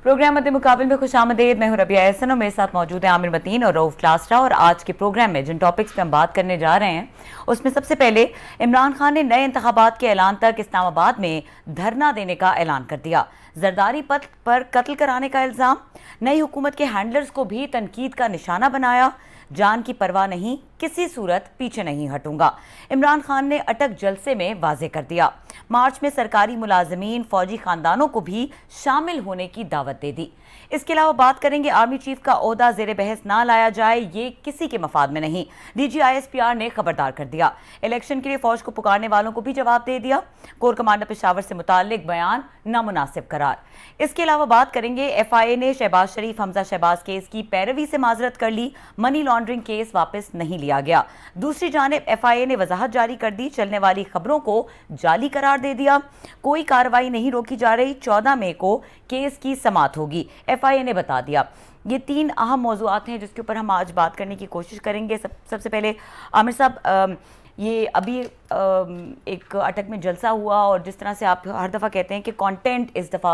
Programme मध्य मुकाबले में खुशामदीद। मैं हूं रबिया एहसन और मेरे साथ मौजूद है आमिर मतीन और रऊफ क्लास्ट्रा। और आज के प्रोग्राम में जिन टॉपिक्स पे हम बात करने जा रहे हैं उसमें सबसे पहले इमरान खान ने नए इंतखाबात के ऐलान तक इस्लामाबाद में धरना देने का ऐलान कर दिया। जरदारी पथ पर कत्ल कराने का इल्ज़ाम, नई हुकूमत के हैंडलर्स को भी तनकीद का निशाना बनाया। जान की परवाह नहीं, किसी सूरत पीछे नहीं हटूंगा, इमरान खान ने अटक जलसे में वाजे कर दिया। मार्च में सरकारी मुलाजमीन, फौजी खानदानों को भी शामिल होने की दावत दे दी। इसके अलावा बात करेंगे आर्मी चीफ का ओहदा ज़ेरे बहस ना लाया जाए, ये किसी के मफाद में नहीं, DGISPR ने खबरदार कर दिया। इलेक्शन के लिए फौज को पुकारने वालों को भी जवाब दे दिया। कोर कमांडर पेशावर से मुताल्लिक बयान नामुनासिब करार। इसके अलावा बात करेंगे FIA ने शहबाज शरीफ हमजा शहबाज केस की पैरवी से माजरत कर ली, मनी लॉन्ड्रिंग केस वापस नहीं लिया गया। दूसरी जानिब FIA ने वजाहत जारी कर दी, चलने वाली खबरों को जाली करार दे दिया। कोई कार्रवाई नहीं रोकी जा रही, 14 मई को केस की समाअत होगी, FIA ने बता दिया। ये 3 अहम मौज़ूआत हैं जिसके ऊपर हम आज बात करने की कोशिश करेंगे। सबसे पहले आमिर साहब, ये अभी एक अटक में जलसा हुआ और जिस तरह से आप हर दफ़ा कहते हैं कि कंटेंट इस दफ़ा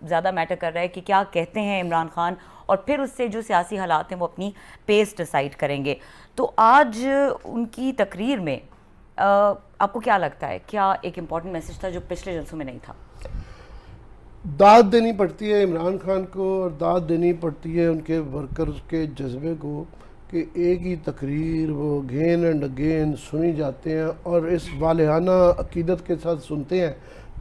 ज़्यादा मैटर कर रहा है कि क्या कहते हैं इमरान खान, और फिर उससे जो सियासी हालात हैं वो अपनी पेस डिसाइड करेंगे। तो आज उनकी तकरीर में आपको क्या लगता है, क्या एक इम्पॉर्टेंट मैसेज था जो पिछले जलसों में नहीं था? दाद देनी पड़ती है इमरान खान को और दाद देनी पड़ती है उनके वर्कर्स के जज्बे को कि एक ही तकरीर वो अगेन एंड अगेन सुनी जाते हैं और इस वालिहाना अकीदत के साथ सुनते हैं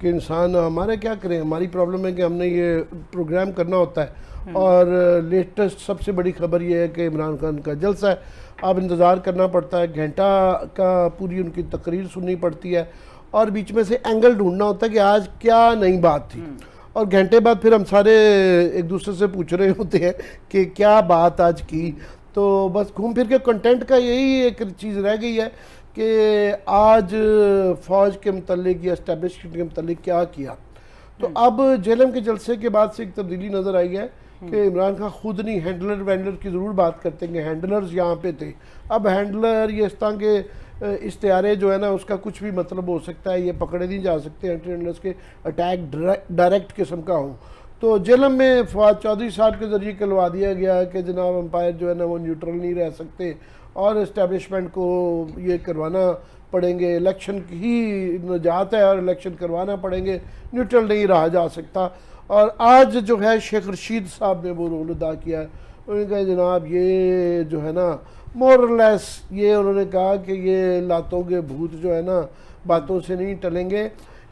कि इंसान हमारे क्या करें, हमारी प्रॉब्लम है कि हमने ये प्रोग्राम करना होता है और लेटेस्ट सबसे बड़ी खबर ये है कि इमरान खान का जलसा है। अब इंतज़ार करना पड़ता है, घंटा का पूरी उनकी तकरीर सुननी पड़ती है और बीच में से एंगल ढूंढना होता है कि आज क्या नई बात थी, और घंटे बाद फिर हम सारे एक दूसरे से पूछ रहे होते हैं कि क्या बात आज की। तो बस घूम फिर के कंटेंट का यही एक चीज़ रह गई है कि आज फ़ौज के मुतल्लिक या एस्टेब्लिशमेंट के मुतल्लिक क्या किया। तो अब JLM के जलसे के बाद से एक तब्दीली नज़र आई है कि इमरान खान खुद नहीं, हैंडलर वैंडलर की ज़रूर बात करते हैं कि हैंडलर्स यहाँ पे थे। अब हैंडलर ये इस तरह के इश्तिहारे जो है ना उसका कुछ भी मतलब हो सकता है, ये पकड़े नहीं जा सकते हैंडलर्स के अटैक डायरेक्ट किस्म का हो। तो JLM में फवाद चौधरी साहब के ज़रिए कहलवा दिया गया कि जनाब अंपायर जो है ना वो न्यूट्रल नहीं रह सकते और इस्टेब्लिशमेंट को ये करवाना पड़ेंगे, इलेक्शन की नजात है और इलेक्शन करवाना पड़ेंगे, न्यूट्रल नहीं रहा जा सकता। और आज जो है शेख रशीद साहब ने वो रोल अदा किया है। उन्होंने कहा जनाब ये जो है ना मोरलेस, ये उन्होंने कहा कि ये लातों के भूत जो है ना बातों से नहीं टलेंगे,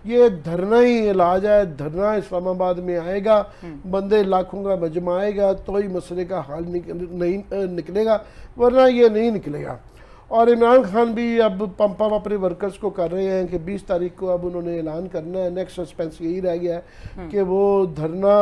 ये धरना ही इलाज है, धरना इस्लामाबाद में आएगा, बंदे लाखों का मजमा आएगा तो ही मसले का हल नहीं निकलेगा, वरना ये नहीं निकलेगा। और इमरान खान भी अब पंप अप अपने वर्कर्स को कर रहे हैं कि 20 तारीख को अब उन्होंने ऐलान करना है। नेक्स्ट सस्पेंस यही रह गया है कि वो धरना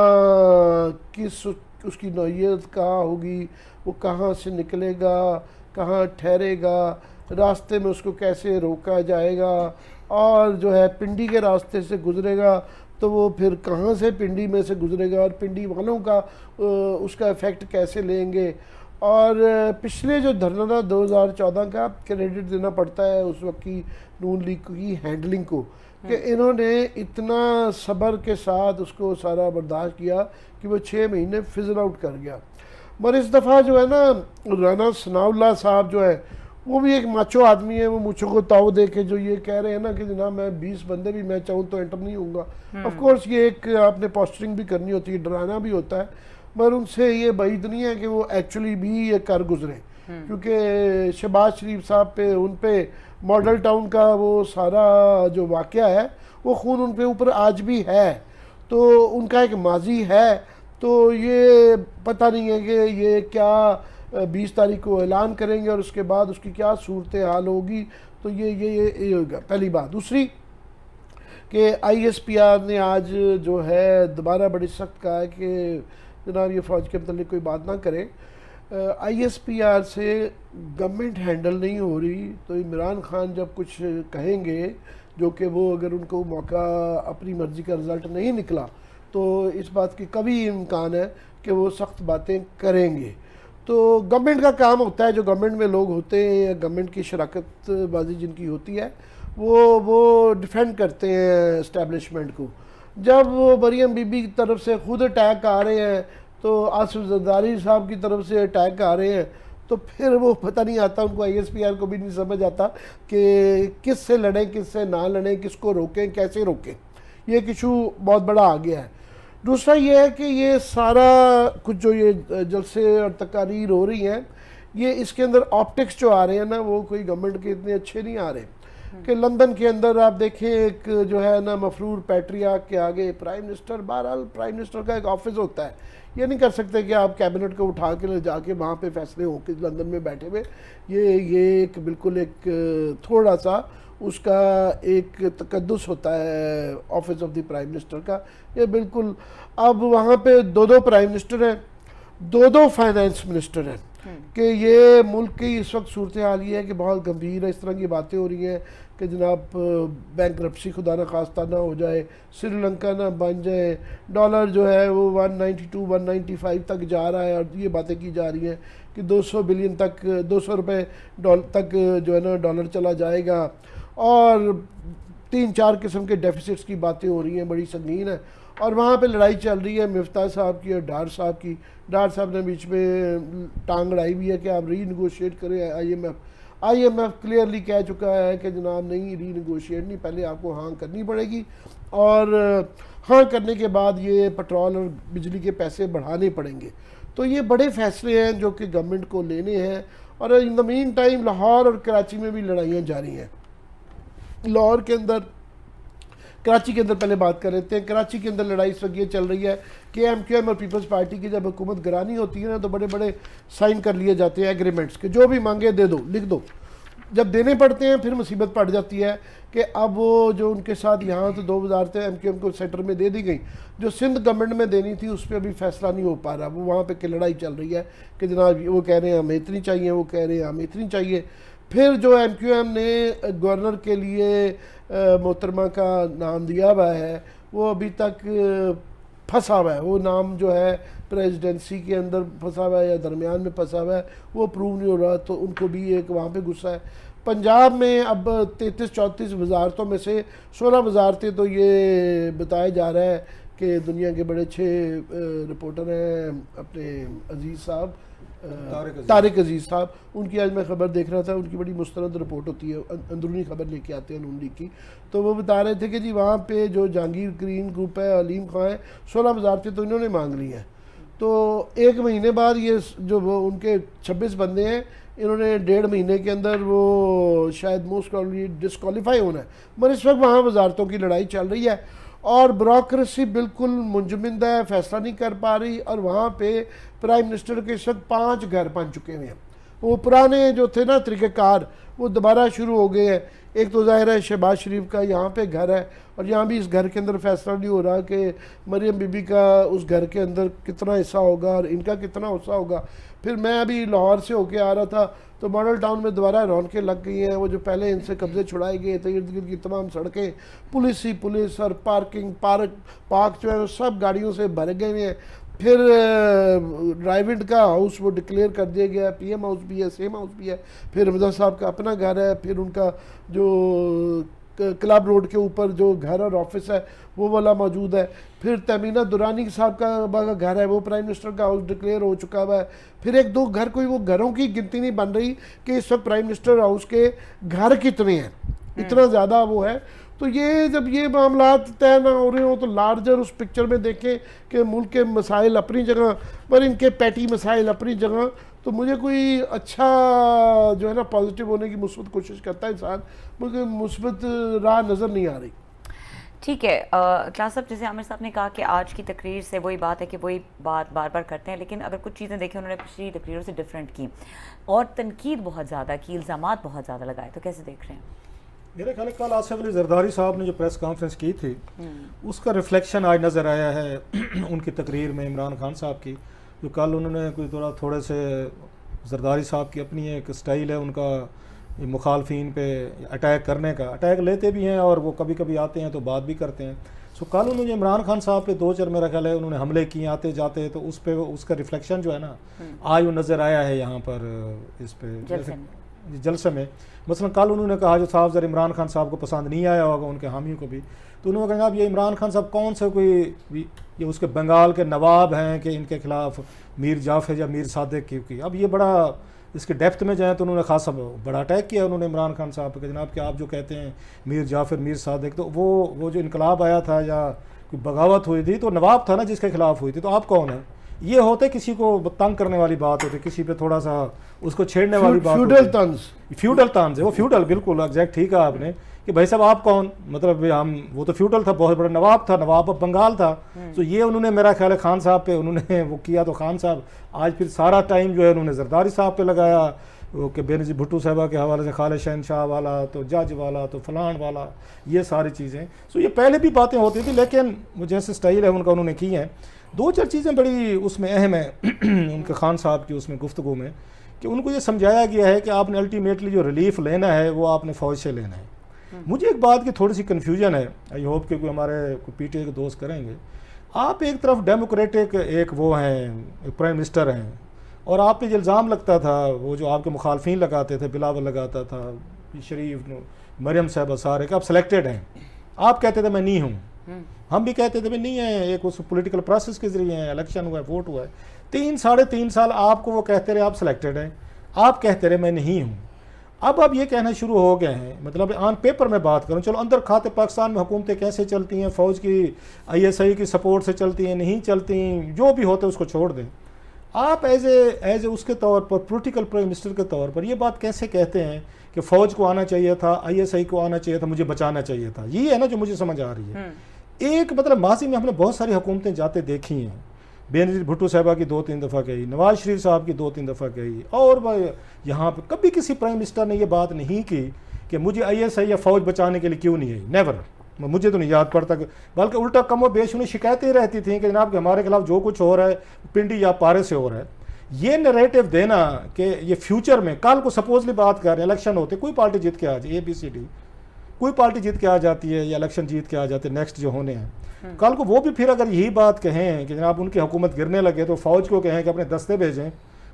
किस उसकी नौयत कहाँ होगी, वो कहाँ से निकलेगा, कहाँ ठहरेगा, रास्ते में उसको कैसे रोका जाएगा, और जो है पिंडी के रास्ते से गुजरेगा तो वो फिर कहाँ से पिंडी में से गुजरेगा और पिंडी वालों का उसका इफ़ेक्ट कैसे लेंगे। और पिछले जो धरना था 2014 का क्रेडिट देना पड़ता है उस वक्त की नून लीग की हैंडलिंग को कि इन्होंने इतना सब्र के साथ उसको सारा बर्दाश्त किया कि वो 6 महीने फिजल आउट कर गया। मगर इस दफ़ा जो है ना राना सनाउल्लाह साहब जो है वो भी एक माचो आदमी है, वो मुझको को ताव दे के जो ये कह रहे हैं ना कि जनाब मैं 20 बंदे भी मैं चाहूँ तो एंटर नहीं होऊंगा। ऑफ कोर्स ये एक आपने पोस्टरिंग भी करनी होती है, डराना भी होता है, मगर उनसे ये बाइद नहीं है कि वो एक्चुअली भी ये कर गुजरे, क्योंकि शहबाज शरीफ साहब पे उन पे मॉडल टाउन का वो सारा जो वाक़या है वो खून उन पे ऊपर आज भी है, तो उनका एक माजी है। तो ये पता नहीं है कि ये क्या 20 तारीख को ऐलान करेंगे और उसके बाद उसकी क्या सूरत हाल होगी। तो ये होगा पहली बात। दूसरी कि ISPR ने आज जो है दोबारा बड़ी सख्त कहा है कि जनाब ये फ़ौज के मतलब कोई बात ना करें। ISPR से गवर्नमेंट हैंडल नहीं हो रही, तो इमरान खान जब कुछ कहेंगे जो कि वो अगर उनको मौका अपनी मर्ज़ी का रिज़ल्ट नहीं निकला तो इस बात की कभी इम्कान है कि वो सख्त बातें करेंगे। तो गवर्नमेंट का काम होता है, जो गवर्नमेंट में लोग होते हैं या गवर्नमेंट की शराकत बाजी जिनकी होती है वो डिफेंड करते हैं इस्टेब्लिशमेंट को। जब वो मरियम बीबी की तरफ से खुद अटैक आ रहे हैं, तो आसिफ जरदारी साहब की तरफ से अटैक आ रहे हैं, तो फिर वो पता नहीं आता उनको, ISPR को भी नहीं समझ आता कि किससे लड़ें, किससे ना लड़ें, किसको रोकें, कैसे रोकें। ये एक इशू बहुत बड़ा आ गया है। दूसरा ये है कि ये सारा कुछ जो ये जलसे और तकारीर हो रही हैं, ये इसके अंदर ऑप्टिक्स जो आ रहे हैं ना, वो कोई गवर्नमेंट के इतने अच्छे नहीं आ रहे। कि लंदन के अंदर आप देखें, एक जो है ना मफरूर पैट्रियार्क के आगे प्राइम मिनिस्टर, बहरहाल प्राइम मिनिस्टर का एक ऑफिस होता है, ये नहीं कर सकते कि आप कैबिनेट को उठा के ले जाके वहाँ पे फैसले हो के लंदन में बैठे हुए। ये एक बिल्कुल एक थोड़ा सा उसका एक तकद्दुस होता है office of the prime minister का, ये बिल्कुल। अब वहाँ पे दो प्राइम मिनिस्टर हैं, दो फाइनेंस मिनिस्टर हैं, कि ये मुल्क की इस वक्त सूरत हाल ये है कि बहुत गंभीर है। इस तरह की बातें हो रही हैं कि जनाब बैंकरप्सी खुदा न खास्ता ना हो जाए, श्रीलंका ना बन जाए, डॉलर जो है वो 192 195 तक जा रहा है, और ये बातें की जा रही हैं कि 200 बिलियन तक, 200 रुपये तक जो है ना डॉलर चला जाएगा, और 3-4 किस्म के डेफिसिट्स की बातें हो रही हैं, बड़ी संगीन है। और वहाँ पे लड़ाई चल रही है मिफ्ता साहब की और डार साहब की। डार साहब ने बीच में टांग अड़ाई भी है कि आप रीनेगोशिएट करें। IMF क्लियरली कह चुका है कि जनाब नहीं, रीनेगोशिएट नहीं, पहले आपको हाँ करनी पड़ेगी, और हाँ करने के बाद ये पेट्रोल और बिजली के पैसे बढ़ाने पड़ेंगे। तो ये बड़े फैसले हैं जो कि गवर्नमेंट को लेने हैं। और in the mean time Lahore और कराची में भी लड़ाइयाँ जारी हैं। लाहौर के अंदर, कराची के अंदर पहले बात कर लेते हैं। कराची के अंदर लड़ाई इस वक्त ये चल रही है कि MQM और पीपल्स पार्टी की जब हुकूमत गिरानी होती है ना, तो बड़े बड़े साइन कर लिए जाते हैं एग्रीमेंट्स के, जो भी मांगे दे दो, लिख दो। जब देने पड़ते हैं फिर मुसीबत पड़ जाती है कि अब वो जो उनके साथ यहाँ तो 2 वजारतें MQM को सेक्टर में दे दी गई, जो सिंध गवर्नमेंट में देनी थी उस पर अभी फैसला नहीं हो पा रहा। वो वहाँ पर लड़ाई चल रही है कि जनाब वो कह रहे हैं हमें इतनी चाहिए, वो कह रहे हैं हमें इतनी चाहिए। फिर जो MQM ने गवर्नर के लिए मोहतरमा का नाम दिया हुआ है, वो अभी तक फंसा हुआ है। वो नाम जो है प्रेसिडेंसी के अंदर फंसा हुआ है या दरमियान में फंसा हुआ है, वो प्रूव नहीं हो रहा, तो उनको भी एक वहाँ पे गुस्सा है। पंजाब में अब 33-34 वजारतों में से 16 वजारतें तो ये बताया जा रहा है कि दुनिया के बड़े अच्छे रिपोर्टर हैं अपने अजीज़ साहब, तारिक अजीज़ साहब, उनकी आज मैं ख़बर देख रहा था, उनकी बड़ी मुस्तरद रिपोर्ट होती है, अंदरूनी ख़बर लेके आते हैं नून लीग की। तो वो बता रहे थे कि जी वहाँ पे जो जहांगीर ग्रीन ग्रुप है, अलीम खां है, 16 वजारतें तो इन्होंने मांग ली हैं। तो 1 महीने बाद ये जो वो उनके 26 बंदे हैं, इन्होंने 1.5 महीने के अंदर वो शायद मोस्ट प्रॉब्ली डिस्क्वालीफाई होना है। मगर इस वक्त वहाँ वजारतों की लड़ाई चल रही है और ब्यूरोक्रेसी बिल्कुल मुंजमद है, फैसला नहीं कर पा रही। और वहाँ पे प्राइम मिनिस्टर के इस वक्त 5 घर बन चुके हुए हैं। वो पुराने जो थे ना तरीक़ेकार, वो दोबारा शुरू हो गए हैं। एक तो ज़ाहिर है शहबाज शरीफ का यहाँ पे घर है, और यहाँ भी इस घर के अंदर फैसला नहीं हो रहा कि मरियम बीबी का उस घर के अंदर कितना हिस्सा होगा और इनका कितना हिस्सा होगा। फिर मैं अभी लाहौर से होके आ रहा था, तो मॉडल टाउन में दोबारा रौनकें लग गई हैं। वो जो पहले इनसे कब्जे छुड़ाए गए थे, इर्द गिर्द की तमाम सड़कें पुलिस ही पुलिस, और पार्क जो है वो सब गाड़ियों से भरे गए हुए हैं। फिर ड्राइविड का हाउस वो डिक्लेयर कर दिया गया, PM हाउस भी है, सेम हाउस भी है। फिर रमज़ा साहब का अपना घर है, फिर उनका जो क्लब रोड के ऊपर जो घर और ऑफिस है वो वाला मौजूद है। फिर तमीना दुरानी साहब का घर है, वो प्राइम मिनिस्टर का हाउस डिक्लेयर हो चुका हुआ है। फिर 1-2 घर, कोई वो घरों की गिनती नहीं बन रही कि इस वक्त प्राइम मिनिस्टर हाउस के घर कितने हैं, इतना ज़्यादा वो है। तो ये जब ये मामला तय ना हो रहे हो, तो लार्जर उस पिक्चर में देखें कि मुल्क के मसाइल अपनी जगह पर, इनके पैटी मसाइल अपनी जगह, तो मुझे कोई अच्छा जो है ना पॉजिटिव होने की मुस्बत कोशिश करता है इंसान, मुझे मुस्बत राह नज़र नहीं आ रही। ठीक है क्लास साहब, जैसे आमिर साहब ने कहा कि आज की तकरीर से वही बात है कि वही बात बार बार करते हैं, लेकिन अगर कुछ चीज़ें देखें उन्होंने पिछली तकरीरों से डिफरेंट की और तनकीद बहुत ज़्यादा की, इल्ज़ामात बहुत ज़्यादा लगाए, तो कैसे देख रहे हैं? मेरे ख्याल कल आसिफ अली जरदारी साहब ने जो प्रेस कॉन्फ्रेंस की थी उसका रिफ्लेक्शन आज नज़र आया है उनकी तकरीर में इमरान खान साहब की। जो कल उन्होंने कोई थोड़े से जरदारी साहब की अपनी एक स्टाइल है उनका मुखालफिन पे अटैक करने का, अटैक लेते भी हैं और वो कभी कभी आते हैं तो बात भी करते हैं। सो कल उन्होंने इमरान खान साहब पे 2-4 मेरा ख्याल है उन्होंने हमले किए आते जाते, तो उस पर उसका रिफ्लेक्शन जो है ना आज वो नज़र आया है यहाँ पर इस पे जलसे में, मसलन कल उन्होंने कहा जो साहब ज़रा इमरान खान साहब को पसंद नहीं आया होगा उनके हामियों को भी, तो उन्होंने कहा अब ये इमरान खान साहब कौन सा कोई ये उसके बंगाल के नवाब हैं कि इनके खिलाफ मीर जाफ़र या मीर सादिक की। अब ये बड़ा इसके डेप्थ में जाए तो उन्होंने खासा बड़ा अटैक किया उन्होंने इमरान खान साहब के, जनाब कि आप जो कहते हैं मीर जाफ़र मीर सादिक, तो वो जो इनकलाब आया था या कोई बगावत हुई थी तो नवाब था ना जिसके खिलाफ हुई थी, तो आप कौन है? ये होते किसी को तंग करने वाली बात होती, किसी पे थोड़ा सा उसको छेड़ने वाली बात, फ्यूडल तंज, फ्यूडल तंज है वो, फ्यूडल बिल्कुल एग्जैक्ट ठीक है आपने कि भाई साहब आप कौन, मतलब हम वो तो फ्यूडल था, बहुत बड़ा नवाब था, नवाब ऑफ बंगाल था। तो ये उन्होंने मेरा ख्याल है खान साहब पे उन्होंने वो किया, तो खान साहब आज फिर सारा टाइम जो है उन्होंने जरदारी साहब पे लगाया कि बेनज़ीर भुट्टो साहबा के हवाले से खालिद शहनशाह वाला, तो जज वाला, तो फलान वाला, ये सारी चीज़ें। सो ये पहले भी बातें होती थी, लेकिन वो जैसे स्टाइल है उनका उन्होंने की हैं। दो चार चीज़ें बड़ी उसमें अहम है उनके खान साहब की उसमें गुफ्तगू में, कि उनको ये समझाया गया है कि आपने अल्टीमेटली जो रिलीफ लेना है वो आपने फ़ौज से लेना है। मुझे एक बात की थोड़ी सी कन्फ्यूजन है, आई होप कि कोई हमारे पीटीआई के दोस्त करेंगे। आप एक तरफ डेमोक्रेटिक एक वो हैं प्राइम मिनिस्टर हैं, और आप पे इल्ज़ाम लगता था, वो जो आपके मुखालफीन लगाते थे, बिलावल लगाता था, शरीफ, मरियम साहब सारे, कि आप सिलेक्टेड हैं। आप कहते थे मैं नहीं हूँ, हम भी कहते थे मैं नहीं है, एक उस पॉलिटिकल प्रोसेस के जरिए हैं, इलेक्शन हुआ है, वोट हुआ है, 3-3.5 साल आपको वो कहते रहे आप सिलेक्टेड हैं, आप कहते रहे मैं नहीं हूँ। अब ये कहना शुरू हो गए हैं, मतलब ऑन पेपर में बात करूँ, चलो अंदर खाते पाकिस्तान में हुकूमतें कैसे चलती हैं, फ़ौज की ISI की सपोर्ट से चलती हैं, नहीं चलती, जो भी होता है उसको छोड़ दें। आप एज ए उसके तौर पर पॉलिटिकल प्राइम मिनिस्टर के तौर पर ये बात कैसे कहते हैं कि फ़ौज को आना चाहिए था, ISI को आना चाहिए था, मुझे बचाना चाहिए था? ये है ना जो मुझे समझ आ रही है। एक मतलब माजी में हमने बहुत सारी हुकूमतें जाते देखी हैं, बेनज़ीर भुट्टो साहबा की 2-3 दफ़ा गई, नवाज शरीफ साहब की 2-3 दफ़ा गई, और यहाँ पर कभी किसी प्राइम मिनिस्टर ने ये बात नहीं की कि मुझे ISI या फ़ौज बचाने के लिए क्यों नहीं आई, नेवर। मुझे तो नहीं याद पड़ता, बल्कि उल्टा कम व बेश उन्हें शिकायतें रहती थी कि जनाब कि हमारे खिलाफ जो कुछ हो रहा है पिंडी या पारे से हो रहा है। ये नरेटिव देना कि ये फ्यूचर में, कल को सपोजली बात कर रहे हैं, इलेक्शन होते, कोई पार्टी जीत के आ जाए, ABCD, कोई पार्टी जीत के आ जाती है या इलेक्शन जीत के आ जाते नेक्स्ट जो होने हैं, कल को वो भी फिर अगर यही बात कहें कि जनाब उनकी हुकूमत गिरने लगे तो फ़ौज को कहें कि अपने दस्ते भेजें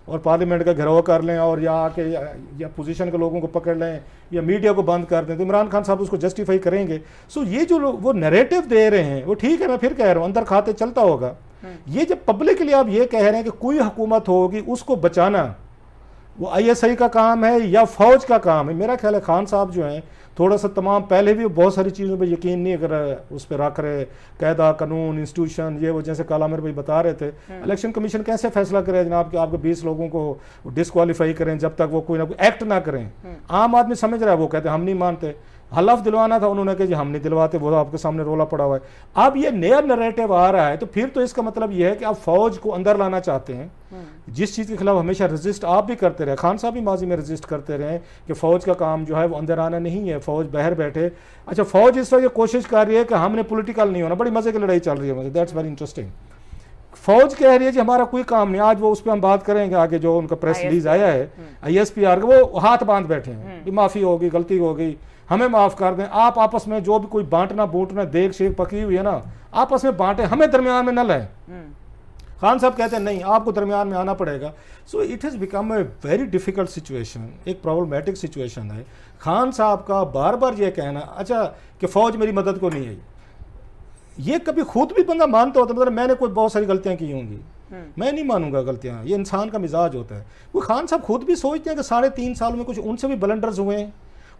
और पार्लियामेंट का घेराव कर लें और या आके या पोजीशन के लोगों को पकड़ लें या मीडिया को बंद कर दें, तो इमरान खान साहब उसको जस्टिफाई करेंगे। सो ये जो वो नैरेटिव दे रहे हैं वो ठीक है, मैं फिर कह रहा हूँ अंदर खाते चलता होगा। ये जब पब्लिकली आप ये कह रहे हैं कि कोई हुकूमत होगी उसको बचाना वो ISI का काम है या फ़ौज का काम है, मेरा ख्याल है खान साहब जो हैं थोड़ा सा तमाम पहले भी बहुत सारी चीज़ों पे यकीन नहीं अगर उस पर रख रहे, कायदा कानून इंस्टीट्यूशन ये वो, जैसे कल आमिर भाई बता रहे थे, इलेक्शन कमीशन कैसे फैसला करे जनाब कि आपके 20 लोगों को डिस्क्वालीफाई करें जब तक वो कोई ना कोई एक्ट ना करें। आम आदमी समझ रहा है, वो कहते हैं हम नहीं मानते, हलफ दिलवाना था, उन्होंने कहा जी हम नहीं दिलवाते, वो आपके सामने रोला पड़ा हुआ है। अब ये नया नैरेटिव आ रहा है, तो फिर तो इसका मतलब ये है कि आप फ़ौज को अंदर लाना चाहते हैं, जिस चीज़ के खिलाफ हमेशा रजिस्ट आप भी करते रहे, खान साहब भी माजी में रजिस्ट करते रहे कि फ़ौज का काम जो है वो अंदर आना नहीं है, फ़ौज बाहर बैठे। अच्छा, फ़ौज इस वक्त ये कोशिश कर रही है कि हमने पॉलिटिकल नहीं होना, बड़ी मज़े की लड़ाई चल रही है, मुझे दैट्स वेरी इंटरेस्टिंग। फ़ौज कह रही है कि हमारा कोई काम नहीं, आज वो उस पर हम बात करेंगे आगे, जो उनका प्रेस रिलीज आया है ISPR का, वो हाथ बांध बैठे हैं, माफ़ी होगी, गलती हो गई, हमें माफ़ कर दें, आप आपस में जो भी कोई बांटना बूटना देख शेख पकी हुई है ना, आपस में बांटे, हमें दरमियान में न लाएं। खान साहब कहते हैं नहीं, आपको दरमियान में आना पड़ेगा। So it has become a very difficult situation, एक प्रॉब्लमेटिक सिचुएशन है। खान साहब का बार बार ये कहना, अच्छा कि फ़ौज मेरी मदद को नहीं आई, ये कभी खुद भी बंदा मानता होता, मतलब मैंने कोई बहुत सारी गलतियाँ की होंगी, मैं नहीं मानूंगा गलतियाँ, ये इंसान का मिजाज होता है। वो खान साहब खुद भी सोचते हैं कि 3.5 साल में कुछ उनसे भी ब्लंडर्स हुए हैं,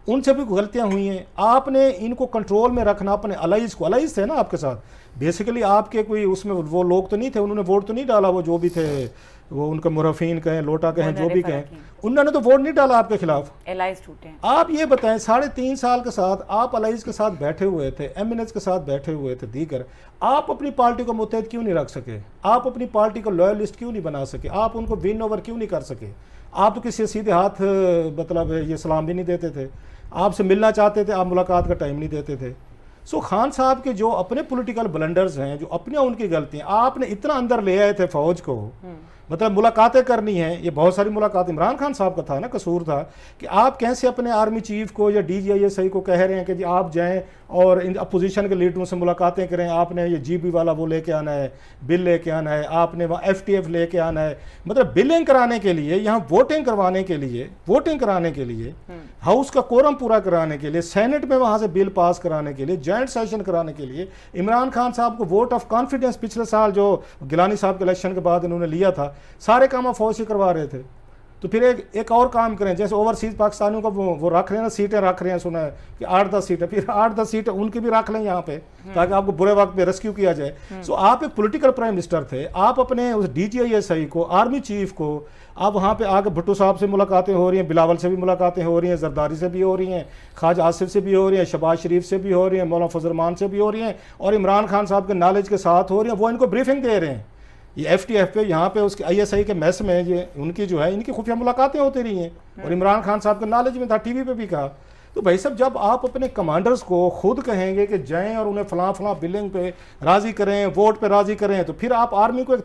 उनसे भी गलतियां हुई हैं, आपने इनको कंट्रोल में रखना, अपने अलाइज को, अलाइज थे ना आपके साथ, बेसिकली आपके कोई उसमें वो लोग तो नहीं थे, उन्होंने वोट तो नहीं डाला, वो जो भी थे वो उनके मुरफीन कहें, लोटा कहें, जो भी कहें, उन्होंने तो वोट नहीं डाला आपके खिलाफ, एलाइज टूटे। आप ये बताएं 3.5 साल के साथ आप अलाइज के साथ बैठे हुए थे, MNS के साथ बैठे हुए थे, दीगर, आप अपनी पार्टी को मुत्तहद क्यों नहीं रख सके, आप अपनी पार्टी को लॉयलिस्ट क्यों नहीं बना सके, आप उनको विन ओवर क्यों नहीं कर सके? आप तो किसी सीधे हाथ मतलब ये सलाम भी नहीं देते थे, आपसे मिलना चाहते थे, आप मुलाकात का टाइम नहीं देते थे। सो खान साहब के जो अपने पॉलिटिकल ब्लंडर्स हैं, जो अपने उनकी गलतियां, आपने इतना अंदर ले आए थे फ़ौज को मतलब मुलाकातें करनी है, ये बहुत सारी मुलाकात इमरान खान साहब का था ना, कसूर था कि आप कैसे अपने आर्मी चीफ को या DGISI को कह रहे हैं कि जी आप जाएं और इन अपोजिशन के लीडरों से मुलाकातें करें, आपने ये GB वाला वो लेके आना है, बिल लेके आना है, आपने वहाँ FTF लेके आना है। मतलब बिलिंग कराने के लिए, यहाँ वोटिंग करवाने के लिए, वोटिंग कराने के लिए, हाउस का कोरम पूरा कराने के लिए, सेनेट में वहाँ से बिल पास कराने के लिए, जॉइंट सेशन कराने के लिए इमरान खान साहब को वोट ऑफ कॉन्फिडेंस पिछले साल जो गिलानी साहब के इलेक्शन के बाद इन्होंने लिया था, सारे काम फौज से करवा रहे थे। तो फिर एक और काम करें, जैसे ओवरसीज पाकिस्तानियों को वो रख रहे हैं ना, सीटें रख रहे हैं, सुना है कि 8-10 सीटें, फिर 8-10 सीटें उनकी भी रख लें यहाँ पे, ताकि आपको बुरे वक्त पे रेस्क्यू किया जाए। सो आप एक पॉलिटिकल प्राइम मिनिस्टर थे, आप अपने उस DGISI को, आर्मी चीफ को, आप वहाँ पे आके भुट्टो साहब से मुलाकातें हो रही हैं, बिलावल से भी मुलाकातें हो रही हैं, जरदारी से भी हो रही हैं, ख्वाजा आसिफ से भी हो रही हैं, शहबाज शरीफ से भी हो रही हैं, मौलाना फजल रहमान से भी हो रही हैं, और इमरान खान साहब के नॉलेज के साथ हो रही हैं। वो इनको ब्रीफिंग दे रहे हैं, ये FTF पे, यहाँ पे उसके ISI के मैस में ये उनकी जो है इनकी खुफिया मुलाकातें होती रही हैं, और इमरान खान साहब के नॉलेज में था, TV पे भी कहा। तो भाई साहब, जब आप अपने कमांडर्स को खुद कहेंगे कि जाएं और उन्हें फलां बिलिंग पे राज़ी करें, वोट पे राज़ी करें, तो फिर आप आर्मी को एक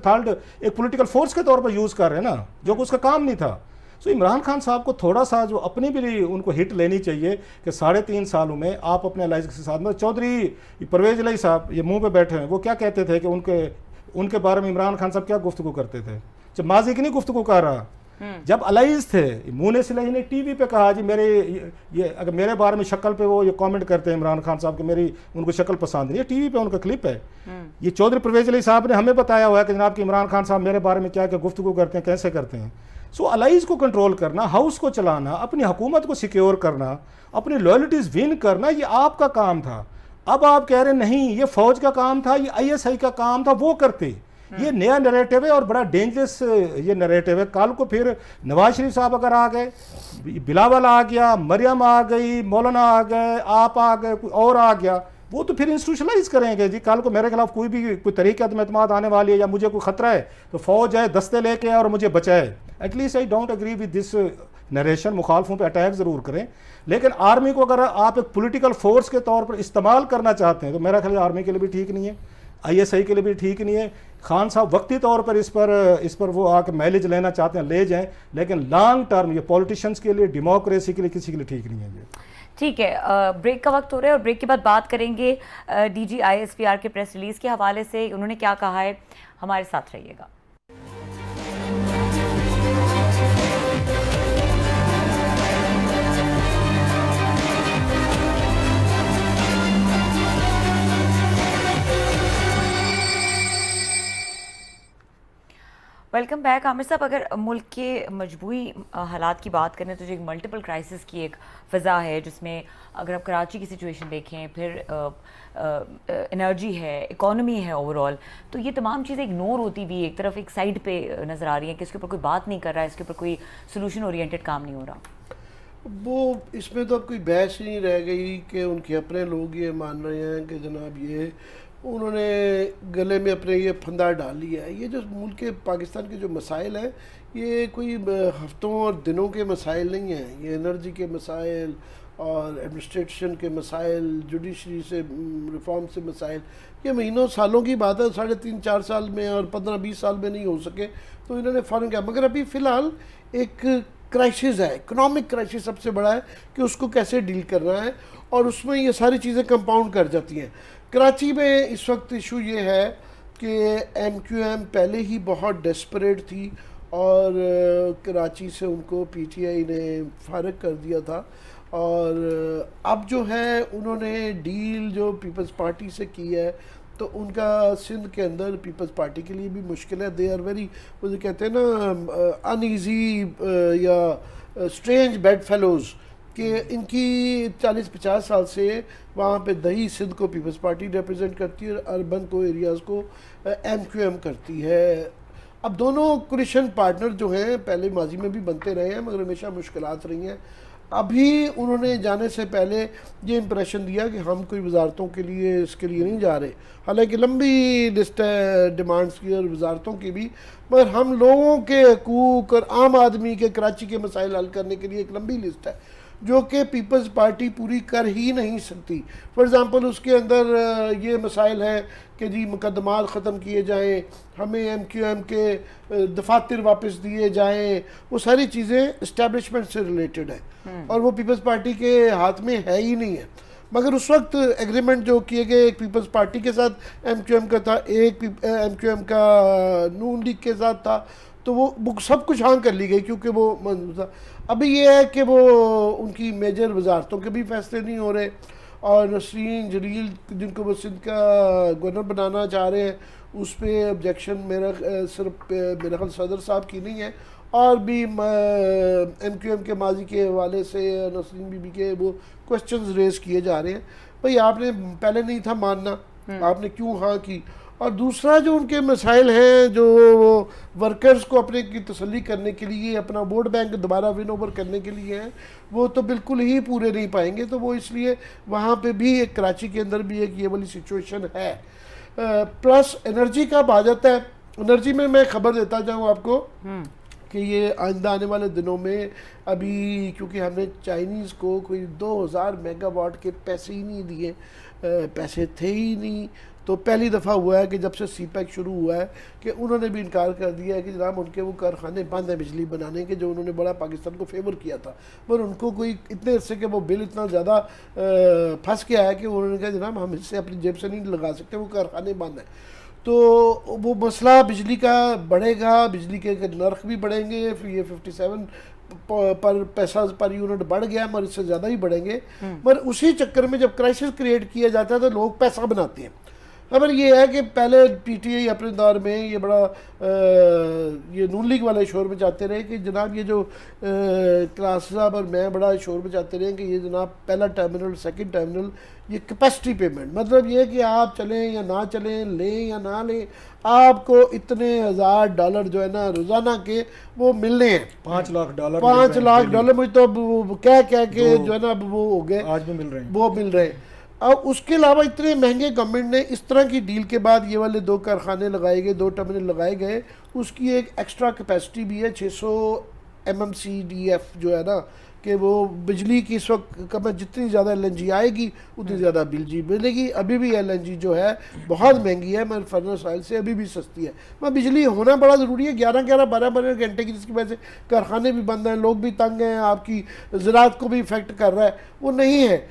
पॉलिटिकल फोर्स के तौर पर यूज़ कर रहे हैं ना, जो कि उसका काम नहीं था। सो इमरान खान साहब को थोड़ा सा जो अपनी भी उनको हिट लेनी चाहिए कि 3.5 सालों में आप अपने अलाइज के साथ, मतलब चौधरी परवेज अली साहब ये मुंह पे बैठे हैं, वो क्या कहते थे कि उनके बारे में इमरान खान साहब क्या गुफ्तगू करते थे, जब माजी की नहीं गुफ्तगू कर रहा, जब अलाइज थे, मुने सिलाही ने TV पे कहा जी मेरे ये अगर मेरे बारे में शक्ल पे वो ये कमेंट करते हैं इमरान खान साहब कि मेरी उनको शक्ल पसंद नहीं है, TV पे उनका क्लिप है। ये चौधरी परवेज अली साहब ने हमें बताया हुआ है कि जनाब कि इमरान खान साहब मेरे बारे में क्या क्या गुफ्तगू करते हैं, कैसे करते हैं। सो अलाइज को कंट्रोल करना, हाउस को चलाना, अपनी हुकूमत को सिक्योर करना, अपनी लॉयल्टीज विन करना, ये आपका काम था। अब आप कह रहे नहीं ये फौज का काम था, ये ISI का काम था, वो करते। ये नया नैरेटिव है और बड़ा डेंजरस ये नैरेटिव है। कल को फिर नवाज शरीफ साहब अगर आ गए, बिलावल आ गया, मरियम आ गई, मौलाना आ गए, आप आ गए, कोई और आ गया, वो तो फिर इंस्टीट्यूशनलाइज करेंगे जी। कल को मेरे खिलाफ कोई तरीके एतमाद आने वाली है या मुझे कोई खतरा है तो फौज है, दस्ते लेके आए और मुझे बचाए। At least I don't agree with this narration. मुखालफों पे अटैक ज़रूर करें, लेकिन आर्मी को अगर आप एक पॉलिटिकल फोर्स के तौर पर इस्तेमाल करना चाहते हैं तो मेरा ख्याल आर्मी के लिए भी ठीक नहीं है, ISI के लिए भी ठीक नहीं है। खान साहब वक्ती तौर पर इस पर वो आके माइलेज लेना चाहते हैं, ले जाएं, लेकिन लॉन्ग टर्म ये पॉलिटिशियंस के लिए, डेमोक्रेसी के लिए, किसी के लिए ठीक नहीं है ये। ठीक है, ब्रेक का वक्त हो रहा है और ब्रेक के बाद बात करेंगे DG ISPR के प्रेस रिलीज के हवाले से, उन्होंने क्या कहा है। हमारे साथ रहिएगा। Welcome back. आमिर साहब, अगर मुल्क के मजबूरी हालात की बात करें तो जो एक मल्टीपल क्राइसिस की एक फ़ज़ा है, जिसमें अगर आप कराची की सिचुएशन देखें, फिर एनर्जी है, इकोनॉमी है ओवरऑल, तो ये तमाम चीज़ें इग्नोर होती हुई एक तरफ एक साइड पे नज़र आ रही हैं कि इसके ऊपर कोई बात नहीं कर रहा है, इसके ऊपर कोई सोल्यूशन ओरिएंटेड काम नहीं हो रहा। वो इसमें तो अब कोई बहस ही नहीं रह गई कि उनके अपने लोग ये मान रहे हैं कि जनाब ये उन्होंने गले में अपने ये फंदा डाल लिया है। ये जो मुल्क के पाकिस्तान के जो मसाइल हैं ये कोई हफ्तों और दिनों के मसाइल नहीं हैं। ये एनर्जी के मसाइल और एडमिनिस्ट्रेशन के मसाइल, जुडिशरी से रिफॉर्म से मसाइल, ये महीनों सालों की बात है। 3.5-4 साल में और 15-20 साल में नहीं हो सके तो इन्होंने फ़ौरन किया। मगर अभी फ़िलहाल एक क्राइसिस है, इकोनॉमिक क्राइसिस सबसे बड़ा है कि उसको कैसे डील करना है, और उसमें ये सारी चीज़ें कंपाउंड कर जाती हैं। कराची में इस वक्त इशू ये है कि MQM पहले ही बहुत डेस्परेट थी और कराची से उनको PTI ने फारग कर दिया था, और अब जो है उन्होंने डील जो पीपल्स पार्टी से की है तो उनका सिंध के अंदर पीपल्स पार्टी के लिए भी मुश्किल है। दे आर वेरी, वो जो कहते हैं ना, अनईजी या स्ट्रेंज बेड फेलोज़, कि इनकी 40-50 साल से वहाँ पे दही सिंध को पीपल्स पार्टी रिप्रेजेंट करती है और अर्बन को एरियाज़ को MQM करती है। अब दोनों कोलिशन पार्टनर जो हैं पहले माजी में भी बनते रहे हैं मगर हमेशा मुश्किलात रही हैं। अभी उन्होंने जाने से पहले ये इंप्रेशन दिया कि हम कोई वजारतों के लिए इसके लिए नहीं जा रहे, हालांकि लंबी लिस्ट है डिमांड्स की और वजारतों की भी, मगर हम लोगों के हकूक़ और आम आदमी के कराची के मसाइल हल करने के लिए एक लंबी लिस्ट है। जो कि पीपल्स पार्टी पूरी कर ही नहीं सकती। फॉर एग्ज़ाम्पल उसके अंदर ये मसाइल हैं कि जी मुकदमात ख़त्म किए जाएँ, हमें MQM के दफातर वापस दिए जाएँ, वो सारी चीज़ें इस्टेब्लिशमेंट से रिलेटेड है और वो पीपल्स पार्टी के हाथ में है ही नहीं है। मगर उस वक्त एग्रीमेंट जो किए गए एक पीपल्स पार्टी के साथ MQM का था, एक MQM का नून लीग के साथ था, तो वो सब कुछ हाँ कर ली गई क्योंकि वो मंजूर था। अभी ये है कि वो उनकी मेजर वजारतों के भी फैसले नहीं हो रहे और नसरीन जलील जिनको वो सिंध का गवर्नर बनाना चाह रहे हैं उस पर ऑब्जेक्शन सिर्फ मेरा ख्याल सदर साहब की नहीं है और भी MQM के माजी के हवाले से नसरीन बीबी के वो क्वेश्चंस रेज किए जा रहे हैं। भाई आपने पहले नहीं था मानना, आपने क्यों हाँ की। और दूसरा जो उनके मसाइल हैं जो वर्कर्स को अपने की तसल्ली करने के लिए अपना वोट बैंक दोबारा विन ओवर करने के लिए हैं, वो तो बिल्कुल ही पूरे नहीं पाएंगे। तो वो इसलिए वहाँ पे भी एक कराची के अंदर भी एक ये वाली सिचुएशन है। प्लस एनर्जी का आ जाता है। एनर्जी में मैं खबर देता जाऊँ आपको कि ये आइंदा आने वाले दिनों में अभी क्योंकि हमने चाइनीज़ को कोई 2000 मेगावाट के पैसे ही नहीं दिए, पैसे थे ही नहीं, तो पहली दफ़ा हुआ है कि जब से CPEC शुरू हुआ है कि उन्होंने भी इनकार कर दिया है कि जनाब उनके वो कारखाने बंद हैं बिजली बनाने के, जो उन्होंने बड़ा पाकिस्तान को फेवर किया था, पर उनको कोई इतने अरसे के वो बिल इतना ज़्यादा फंस गया है कि उन्होंने कहा जनाब हम इससे अपनी जेब से नहीं लगा सकते, वो कारखाने बंद हैं। तो वो मसला बिजली का बढ़ेगा, बिजली के नर्ख भी बढ़ेंगे, फिर ये 57 पर पैसा पर यूनिट बढ़ गया मगर इससे ज़्यादा ही बढ़ेंगे। मगर उसी चक्कर में जब क्राइसिस क्रिएट किया जाता है तो लोग पैसा बनाते हैं। खबर ये है कि पहले PTI अपने दौर में ये बड़ा ये नून लीग वाले शोर मचाते रहे कि जनाब ये जो क्लास साहब और मैं बड़ा शोर मचाते रहे कि ये जनाब पहला टर्मिनल सेकंड टर्मिनल ये कैपेसिटी पेमेंट, मतलब ये कि आप चलें या ना चलें, लें या ना लें, आपको इतने $1000 जो है ना रोज़ाना के वो मिलने हैं। $5 लाख मुझे तो अब कह के जो है ना अब वो हो गए, आज भी मिल रहे हैं, वो मिल रहे हैं। अब उसके अलावा इतने महंगे गवर्नमेंट ने इस तरह की डील के बाद ये वाले 2 कारखाने लगाए गए, 2 टर्मिनल लगाए गए, उसकी एक एक्स्ट्रा कैपेसिटी भी है 600 MMCDF जो है ना कि वो बिजली की इस वक्त कम जितनी ज़्यादा LNG आएगी उतनी ज़्यादा बिजली मिलेगी। अभी भी LNG जो है बहुत महंगी है, मगर फर्नेस ऑयल से अभी भी सस्ती है। मगर बिजली होना बड़ा ज़रूरी है, 11-11 12-12 घंटे की, जिसकी वजह से कारखाने भी बंद हैं, लोग भी तंग हैं, आपकी ज़राअत को भी इफ़ेक्ट कर रहा है, वो नहीं है।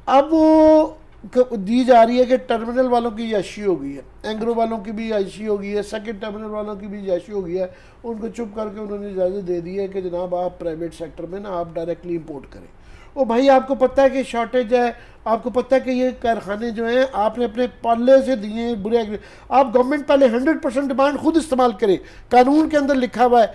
अब वो दी जा रही है कि टर्मिनल वालों की याशी हो गई है, एंग्रो वालों की भी याशी हो गई है, सेकंड टर्मिनल वालों की भी याशी हो गई है, उनको चुप करके उन्होंने इजाज़त दे दी है कि जनाब आप प्राइवेट सेक्टर में ना आप डायरेक्टली इंपोर्ट करें। ओ भाई आपको पता है कि शॉर्टेज है, आपको पता है कि ये कारखाने जो हैं आपने अपने पल्ले से दिए बुरे, आप गवर्नमेंट पहले 100% डिमांड खुद इस्तेमाल करे, कानून के अंदर लिखा हुआ है,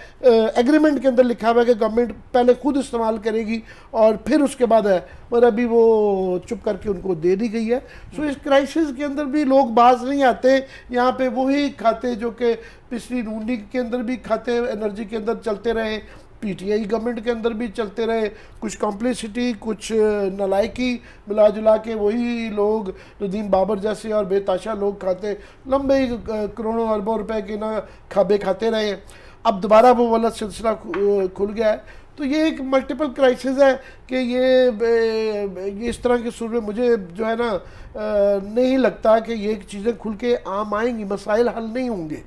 एग्रीमेंट के अंदर लिखा हुआ है कि गवर्नमेंट पहले खुद इस्तेमाल करेगी और फिर उसके बाद है, पर अभी वो चुप करके उनको दे दी गई है। सो इस क्राइसिस के अंदर भी लोग बाज नहीं आते, यहाँ पे वही खाते जो कि पिछली नून लीग के अंदर भी खाते एनर्जी के अंदर चलते रहे, PTI गवर्नमेंट के अंदर भी चलते रहे, कुछ कॉम्प्लिसिटी कुछ नलायकी मिला जुला के वही लोग नदीम बाबर जैसे और बेताशा लोग खाते लंबे करोड़ों अरबों रुपए के ना खाबे खाते रहे। अब दोबारा वो वाला सिलसिला खुल गया है। तो ये एक मल्टीपल क्राइसिस है कि ये इस तरह की सूरत में मुझे जो है ना नहीं लगता कि ये चीज़ें खुल के आम आएंगी, मसाइल हल नहीं होंगे।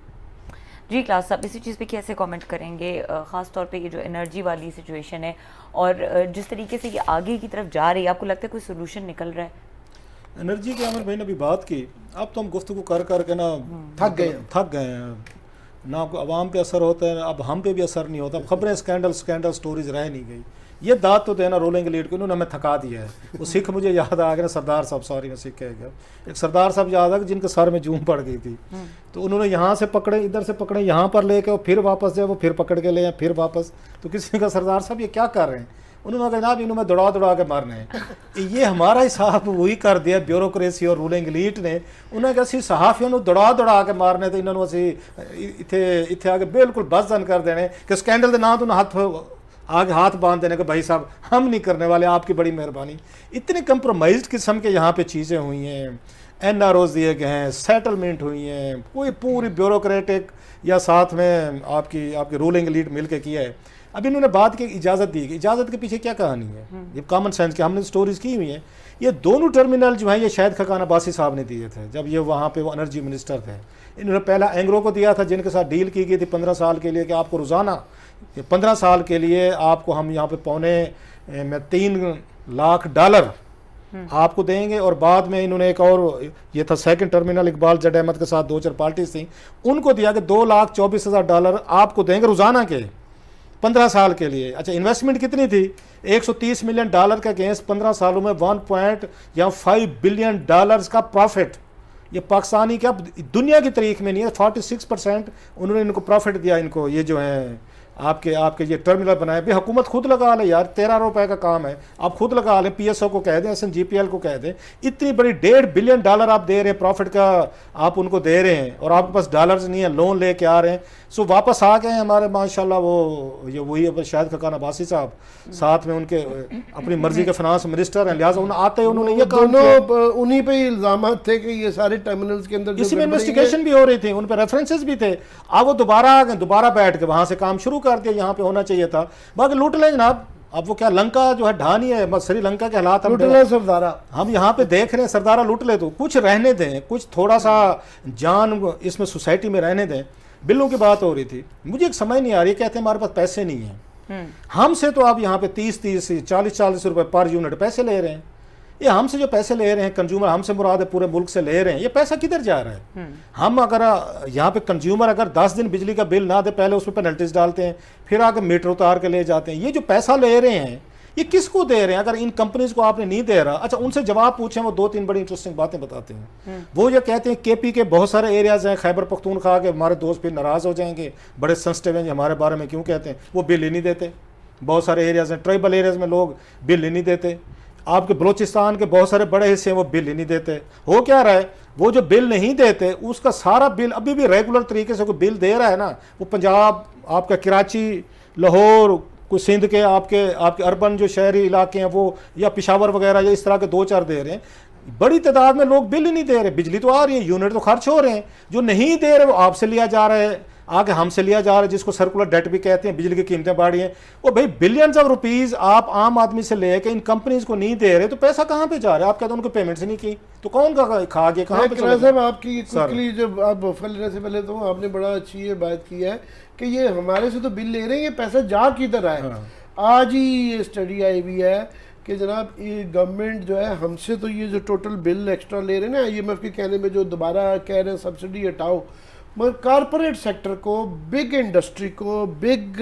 जी क्लास साहब इसी चीज़ पे कैसे कमेंट करेंगे, ख़ास तौर पे ये जो एनर्जी वाली सिचुएशन है और जिस तरीके से ये आगे की तरफ जा रही है, आपको लगता है कोई सोल्यूशन निकल रहा है? एनर्जी की आमिर भाई ने अभी बात की, अब तो हम गुफ्तगू कर के ना थक गए हैं, ना आवाम पे असर होता है, अब हम पे भी असर नहीं होता, खबरें स्कैंडल स्टोरीज रह नहीं गई। ये दाद तो देना रोलिंग लीड को, उन्होंने हमें थका दिया है। वो सिख मुझे याद आ गया, सरदार साहब, सॉरी मैं सिख कह गया, एक सरदार साहब याद आ गया जिनके सर में जूम पड़ गई थी, तो उन्होंने यहाँ से पकड़े, इधर से पकड़े, यहाँ पर लेके और फिर वापस जाए, वो फिर पकड़ के ले आए, फिर वापस। तो किसी ने कहा सरदार साहब ये क्या कर रहे हैं? उन्होंने कहा जनाब इन्होंने दौड़ा के मारना है। ये हमारा हिसाब वही कर दिया ब्यूरोक्रेसी और रूलिंग लीड ने, उन्हें कहा सी सहाफियों को दौड़ा के मारने, तो इन्होंने असी इतने आके बिल्कुल बस जन कर देने कि स्कैंडल के ना तो आगे हाथ बांध देने के भाई साहब हम नहीं करने वाले, आपकी बड़ी मेहरबानी। इतने कंप्रोमाइज्ड किस्म के यहाँ पे चीज़ें हुई हैं, NROs दिए गए हैं, सेटलमेंट हुई हैं, कोई पूरी ब्यूरोक्रेटिक या साथ में आपकी रूलिंग लीड मिल के किया है। अब इन्होंने बात की इजाज़त दी, इजाज़त के पीछे क्या कहानी है, ये कॉमन सेंस की हमने स्टोरीज की हुई है। ये दोनों टर्मिनल जो है ये शायद खकान अब्बासी साहब ने दिए थे जब ये वहाँ पे वो एनर्जी मिनिस्टर थे। इन्होंने पहला एंग्रो को दिया था जिनके साथ डील की गई थी 15 साल के लिए कि आपको रोज़ाना 15 साल के लिए आपको हम यहाँ पे $3 लाख आपको देंगे। और बाद में इन्होंने एक और ये था सेकंड टर्मिनल इकबाल जड अहमद के साथ 2-4 पार्टीज थी, उनको दिया कि $2,24,000 आपको देंगे रोज़ाना के 15 साल के लिए। अच्छा इन्वेस्टमेंट कितनी थी, $130 मिलियन के अगेंस्ट 15 सालों में 1.5 बिलियन का प्रॉफिट। ये पाकिस्तानी क्या दुनिया की तारीख में नहीं है, 46% उन्होंने इनको प्रॉफिट दिया। इनको ये जो है आपके ये टर्मिनल बनाए भी हुकूमत खुद लगा ले यार, ₹13 का काम है, आप खुद लगा लें, PSO को कह दें, SNGPL को कह दें, इतनी बड़ी $1.5 बिलियन आप दे रहे हैं प्रॉफिट का, आप उनको दे रहे हैं और आपके पास डॉलर्स नहीं है, लोन लेके आ रहे हैं। सो वापस आ गए हमारे माशाल्लाह वही शायद खकान अब्बासी साहब, साथ में उनके अपनी मर्जी के फाइनेंस मिनिस्टर हैं, लिहाजा उन्होंने ये दोनों उन्हीं पे इल्जाम थे कि ये सारे टर्मिनल्स के अंदर इसी में इन्वेस्टिगेशन भी हो रही थी, उन पर रेफरेंसेस भी थे। अब वो दोबारा आ गए, दोबारा बैठ के वहां से काम शुरू कर दिया, यहाँ पे होना चाहिए था। बाकी लूट लें जनाब, अब वो क्या लंका जो है ढानी है, श्रीलंका के हालात सरदारा हम यहाँ पे देख रहे हैं, सरदारा लूट ले तो कुछ रहने दें, कुछ थोड़ा सा जान इसमें सोसाइटी में रहने दें। बिलों की बात हो रही थी, मुझे एक समझ नहीं आ रही, कहते हैं हमारे पास पैसे नहीं है। हमसे तो आप यहाँ पे 30-30 40-40 रुपए पर यूनिट पैसे ले रहे हैं। ये हमसे जो पैसे ले रहे हैं कंज्यूमर, हमसे मुराद है पूरे मुल्क से ले रहे हैं, ये पैसा किधर जा रहा है। हम अगर यहाँ पे कंज्यूमर अगर 10 दिन बिजली का बिल ना दे, पहले उसमें पेनल्टीज डालते हैं, फिर आकर मीटर उतार के ले जाते हैं। ये जो पैसा ले रहे हैं ये किसको दे रहे हैं? अगर इन कंपनीज को आपने नहीं दे रहा, अच्छा उनसे जवाब पूछें, वो 2-3 बड़ी इंटरेस्टिंग बातें बताते हैं। वो ये कहते हैं KP के बहुत सारे एरियाज हैं, खैबर पख्तूनख्वा के, हमारे दोस्त फिर नाराज हो जाएंगे, बड़े सेंसिटिव हैं, हमारे बारे में क्यों कहते हैं, वो बिल ही नहीं देते। बहुत सारे एरियाज हैं, ट्राइबल एरियाज में लोग बिल ही नहीं देते। आपके बलोचिस्तान के बहुत सारे बड़े हिस्से हैं, वो बिल ही नहीं देते। हो क्या रहा है, वो जो बिल नहीं देते उसका सारा बिल अभी भी रेगुलर तरीके से कोई बिल दे रहा है ना, वो पंजाब, आपका कराची, लाहौर, कोई सिंध के आपके अर्बन जो शहरी इलाके हैं वो, या पेशावर वगैरह, या इस तरह के 2-4 दे रहे हैं। बड़ी तादाद में लोग बिल ही नहीं दे रहे। बिजली तो आ रही है, यूनिट तो खर्च हो रहे हैं, जो नहीं दे रहे वो आपसे लिया जा रहा है, आगे हमसे लिया जा रहा है, जिसको सर्कुलर डेट भी कहते हैं। बिजली की कीमतें बढ़ी हैं, वो भाई बिलियंस ऑफ रुपीस आप आम आदमी से लेके इन कंपनीज को नहीं दे रहे, तो पैसा कहाँ पे जा रहा है? आप कहते हैं उनको पेमेंट्स नहीं की, तो कौन का खा गया, कहाँ पे चला साहब आपकी क्विकली जब आप वफा लेने से पहले तो आपने बड़ा अच्छी ये बात की है कि ये हमारे से तो बिल ले रहे हैं, ये पैसा जा किधर आए। आज ही ये स्टडी आई हुई है कि जनाब ये गवर्नमेंट जो है हमसे तो ये जो टोटल बिल एक्स्ट्रा ले रहे हैं ना, IMF के कहने में जो दोबारा कह रहे हैं सब्सिडी हटाओ, मगर कॉरपोरेट सेक्टर को, बिग इंडस्ट्री को, बिग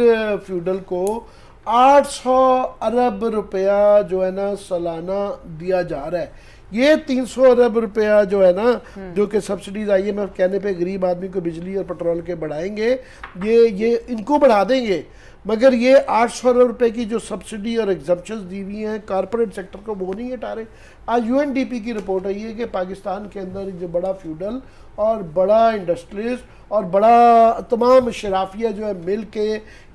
फ्यूडल को 800 अरब रुपया जो है ना सालाना दिया जा रहा है। ये 300 अरब रुपया जो है ना, जो कि सब्सिडीज IMF कहने पे गरीब आदमी को बिजली और पेट्रोल के बढ़ाएंगे, ये इनको बढ़ा देंगे, मगर ये 800 अरब रुपए की जो सब्सिडी और एग्जम्पशंस दी हुई हैं कॉरपोरेट सेक्टर को, वो नहीं हटा रहे। आज UNDP की रिपोर्ट आई है कि पाकिस्तान के अंदर जो बड़ा फ्यूडल और बड़ा इंडस्ट्रीज और बड़ा तमाम शराफिया जो है मिल के